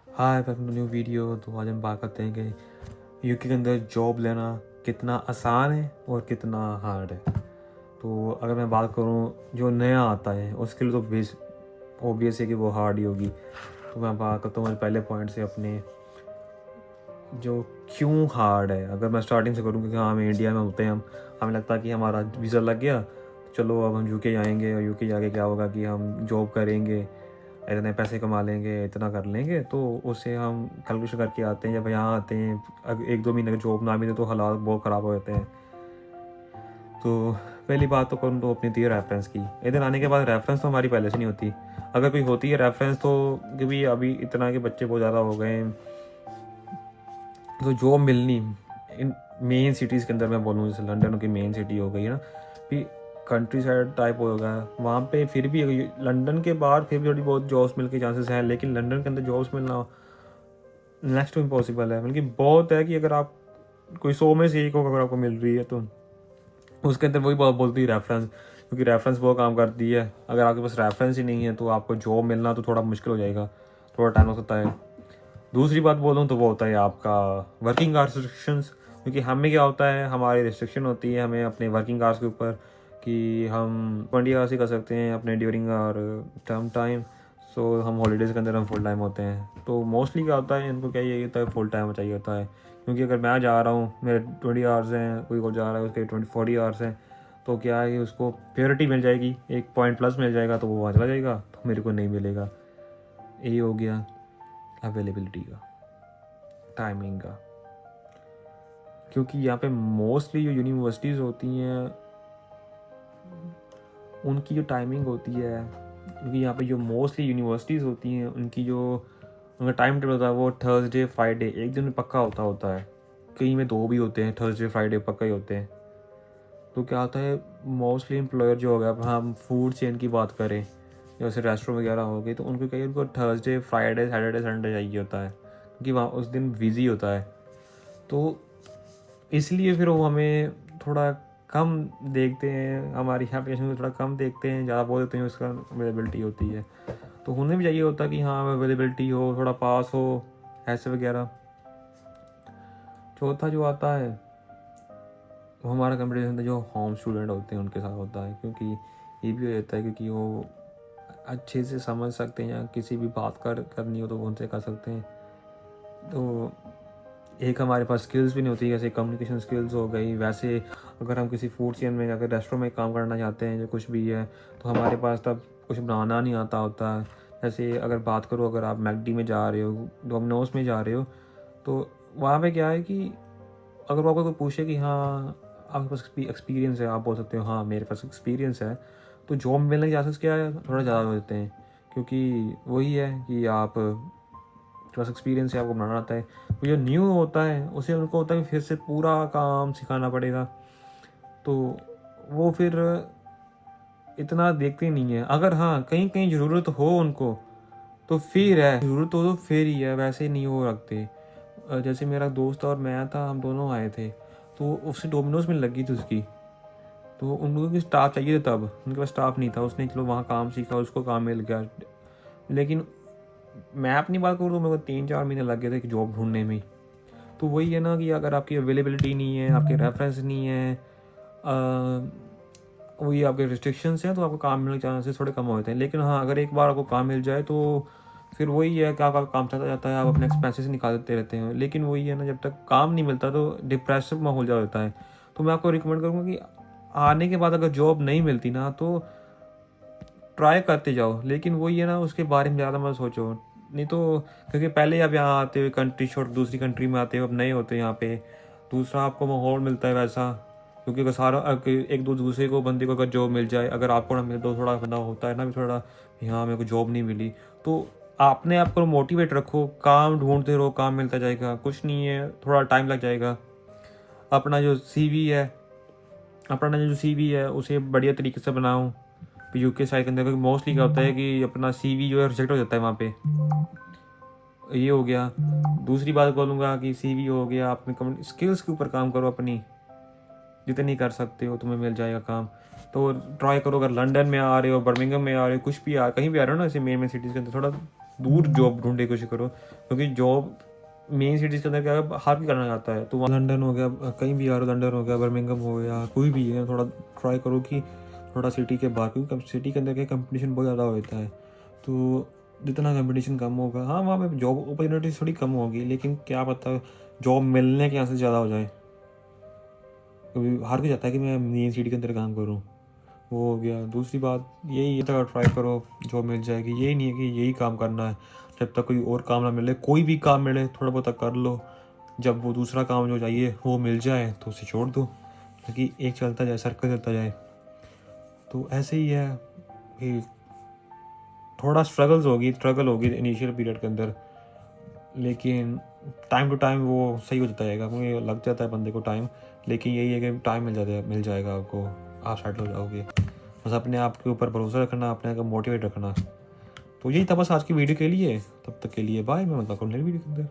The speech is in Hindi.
Hi, welcome to new video. तो आज हम बात करते हैं कि यूके के अंदर जॉब लेना कितना आसान है और कितना हार्ड है। तो अगर मैं बात करूँ जो नया आता है उसके लिए तो बेस ऑब्वियस है कि वो हार्ड ही होगी। तो मैं बात करता हूँ पहले पॉइंट से अपने जो क्यों हार्ड है। अगर मैं स्टार्टिंग से करूँ कि हाँ हम इंडिया में होते हैं, हमें लगता है कि हमारा वीज़ा लग गया, चलो अब हम यूके जाएंगे और यूके जाके क्या होगा कि हम जॉब करेंगे, इतने पैसे कमा लेंगे, इतना कर लेंगे। तो उससे हम कैलकुलेशन करके आते हैं, जब यहाँ आते हैं अगर 1-2 महीने का जॉब ना मिले तो हालात बहुत ख़राब हो जाते हैं। तो पहली बात तो करूँ तो अपनी थी रेफरेंस की। इधर आने के बाद रेफरेंस तो हमारी पहले से नहीं होती। अगर कोई होती है रेफरेंस तो क्योंकि अभी इतना के बच्चे बहुत ज़्यादा हो गए हैं, तो जॉब मिलनी इन मेन सिटीज़ के अंदर, मैं बोलूँ जैसे लंदन की मेन सिटी हो गई है ना, भी कंट्री साइड टाइप होगा वहाँ पे, फिर भी लंदन के बाहर फिर भी थोड़ी बहुत जॉब्स मिलने के चांसेस हैं, लेकिन लंदन के अंदर जॉब्स मिलना नेक्स्ट टू इम्पॉसिबल है। बल्कि बहुत है कि अगर आप कोई 100 में से एक को अगर आपको मिल रही है तो उसके अंदर वही बात बोलती है रेफरेंस, क्योंकि रेफरेंस बहुत काम करती है। अगर आपके पास रेफरेंस ही नहीं है तो आपको जॉब मिलना तो थोड़ा मुश्किल हो जाएगा, थोड़ा टाइम हो सकता है। दूसरी बात बोलूँ तो वो होता है आपका वर्किंग आवर्स रिस्ट्रिक्शंस, क्योंकि हमें क्या होता है, हमारी रिस्ट्रिक्शन होती है हमें अपने वर्किंग आवर्स के ऊपर कि हम 20 आवर्स ही कर सकते हैं अपने ड्यूरिंग और टर्म टाइम। सो हम हॉलीडेज़ के अंदर हम फुल टाइम होते हैं। तो मोस्टली क्या होता है, इनको क्या ये होता है, फुल टाइम चाहिए होता है। क्योंकि अगर मैं जा रहा हूँ, मेरे 20 आवर्स हैं, कोई और जा रहा है उसके 40 आवर्स हैं, तो क्या है कि उसको प्योरिटी मिल जाएगी, एक पॉइंट प्लस मिल जाएगा, तो वो वहाँ चला जाएगा, तो मेरे को नहीं मिलेगा। यही हो गया अवेलेबिलिटी का, टाइमिंग का। क्योंकि यहाँ पे मोस्टली जो यूनिवर्सिटीज़ होती हैं उनकी जो टाइमिंग होती है, क्योंकि यहाँ पे जो मोस्टली यूनिवर्सिटीज़ होती हैं उनकी जो उनका टाइम टेबल होता है वो थर्सडे फ्राइडे एक दिन में पक्का होता है। कहीं में 2 भी होते हैं, थर्सडे फ्राइडे पक्का ही होते हैं। तो क्या होता है, मोस्टली एम्प्लॉयर जो हो गया, अब हम फूड चेन की बात करें जैसे रेस्टोरेंट वगैरह हो गई, तो उनको कहीं उनको थर्सडे फ्राइडे सैटरडे संडे चाहिए होता है, क्योंकि वहाँ उस दिन बिजी होता है। तो इसलिए फिर वो हमें थोड़ा कम देखते हैं, हमारी एप्लीकेशन में थोड़ा कम देखते हैं, ज़्यादा बोल देते हैं उसका अवेलेबिलिटी होती है। तो उन्हें भी चाहिए होता है कि हाँ अवेलेबिलिटी हो, थोड़ा पास हो, ऐसे वगैरह। चौथा जो आता है वो हमारा कंपटीशन जो होम स्टूडेंट होते हैं उनके साथ होता है, क्योंकि ये भी हो जाता है क्योंकि वो अच्छे से समझ सकते हैं या किसी भी बात करनी हो तो वो उनसे कर सकते हैं। तो एक हमारे पास स्किल्स भी नहीं होती, जैसे कम्युनिकेशन स्किल्स हो गई। वैसे अगर हम किसी फूड चेन में अगर रेस्टोरेंट में काम करना चाहते हैं जो कुछ भी है, तो हमारे पास तब कुछ बनाना नहीं आता होता है। जैसे अगर बात करो, अगर आप मैकडी में जा रहे हो, डोमिनोज में जा रहे हो, तो वहाँ पे क्या है कि अगर वो आपको कोई पूछे कि हाँ आपके पास एक्सपीरियंस है, आप बोल सकते हो हाँ मेरे पास एक्सपीरियंस है। तो जॉब मिलने के चांसेस क्या है, थोड़ा ज़्यादा हो जाते हैं, क्योंकि वही है कि आप के पास एक्सपीरियंस है, आपको बनाना आता है। वो जो न्यू होता है उसे उनको होता है कि फिर से पूरा काम सिखाना पड़ेगा, तो वो फिर इतना देखते नहीं है। अगर हाँ कहीं कहीं ज़रूरत हो उनको तो फिर है, ज़रूरत हो तो फिर ही है, वैसे नहीं हो रखते। जैसे मेरा दोस्त और मैं था, हम दोनों आए थे, तो उससे डोमिनोज में लगी थी उसकी, तो उन लोगों की स्टाफ चाहिए था, तब उनके पास स्टाफ नहीं था, उसने चलो वहाँ काम सीखा, उसको काम मिल गया। लेकिन मैं अपनी बात करूँ तो मेरे को 3-4 महीने लग गए थे कि जॉब ढूंढने में। तो वही है ना कि अगर आपकी अवेलेबिलिटी नहीं है, आपके रेफरेंस नहीं है, वही आपके रिस्ट्रिक्शंस हैं, तो आपको काम मिलने के चांसेस थोड़े कम होते हैं। लेकिन हाँ अगर एक बार आपको काम मिल जाए तो फिर वही है कि आपका काम चलता जाता है, आप अपने एक्सपेंसेस निकालते रहते हैं। लेकिन वही है ना, जब तक काम नहीं मिलता तो डिप्रेसिव माहौल जा जाता है। तो मैं आपको रिकमेंड करूँगा कि आने के बाद अगर जॉब नहीं मिलती ना तो ट्राई करते जाओ, लेकिन वही है ना उसके बारे में ज़्यादा मत सोचो। नहीं तो क्योंकि पहले आप यहाँ आते हुए कंट्री छोड़ दूसरी कंट्री में आते हो, अब नए होते हो यहाँ पे, दूसरा आपको माहौल मिलता है वैसा। क्योंकि अगर सारा एक दो दूसरे को बंदे को अगर जॉब मिल जाए, अगर आपको ना मिले तो थोड़ा बंदा होता है ना भी थोड़ा, यहाँ मेरे को जॉब नहीं मिली, तो आपने आपको मोटिवेट रखो, काम ढूंढते रहो, काम मिलता जाएगा। कुछ नहीं है, थोड़ा टाइम लग जाएगा। अपना जो सीवी है उसे बढ़िया तरीके से बनाओ। यूके साइड के अंदर मोस्टली क्या होता है कि अपना सीवी जो है रिजेक्ट हो जाता है वहाँ पे, ये हो गया। दूसरी बात बोलूँगा कि सीवी हो गया, अपने स्किल्स के ऊपर काम करो, अपनी जितनी कर सकते हो तुम्हें मिल जाएगा काम। तो ट्राई करो, अगर लंदन में आ रहे हो, बर्मिंघम में आ रहे हो, कुछ भी कहीं भी आ रहे हो ना, ऐसे मेन सिटीज़ के अंदर, थोड़ा दूर जॉब ढूंढने की कोशिश करो, क्योंकि जॉब मेन सिटीज़ के अंदर क्या है, हर कोई करना चाहता है। तो वहाँ लंदन हो गया, कहीं भी यार, लंदन हो गया, बर्मिंघम हो गया, कोई भी है, थोड़ा ट्राई करो कि थोड़ा सिटी के बाहर, क्योंकि सिटी के अंदर क्या कंपटीशन बहुत ज़्यादा होता है। तो जितना कंपटीशन कम होगा, हाँ वहाँ पे जॉब अपॉर्चुनिटी थोड़ी कम होगी, लेकिन क्या पता जॉब मिलने के यहाँ से ज़्यादा हो जाए। क्योंकि हर कोई चाहता है कि मैं मेन सिटी के अंदर काम करूँ। वो हो गया। दूसरी बात यही है, तक ट्राई करो, जॉब मिल जाएगी। यही नहीं है कि यही काम करना है, जब तक कोई और काम ना मिले, कोई भी काम मिले थोड़ा बहुत कर लो। जब वो दूसरा काम जो चाहिए वो मिल जाए तो उसे छोड़ दो, ताकि एक चलता जाए, सर्कल चलता जाए। तो ऐसे ही है कि थोड़ा स्ट्रगल होगी इनिशियल पीरियड के अंदर, लेकिन टाइम टू टाइम वो सही हो जाता जाएगा, क्योंकि लग जाता है बंदे को टाइम। लेकिन यही है कि टाइम मिल जाएगा आपको, आप सेटल हो जाओगे। बस अपने आप के ऊपर भरोसा रखना, अपने आप को मोटिवेट रखना। तो यही था बस आज की वीडियो के लिए। तब तक के लिए बाय, मैं मतलब वीडियो के अंदर।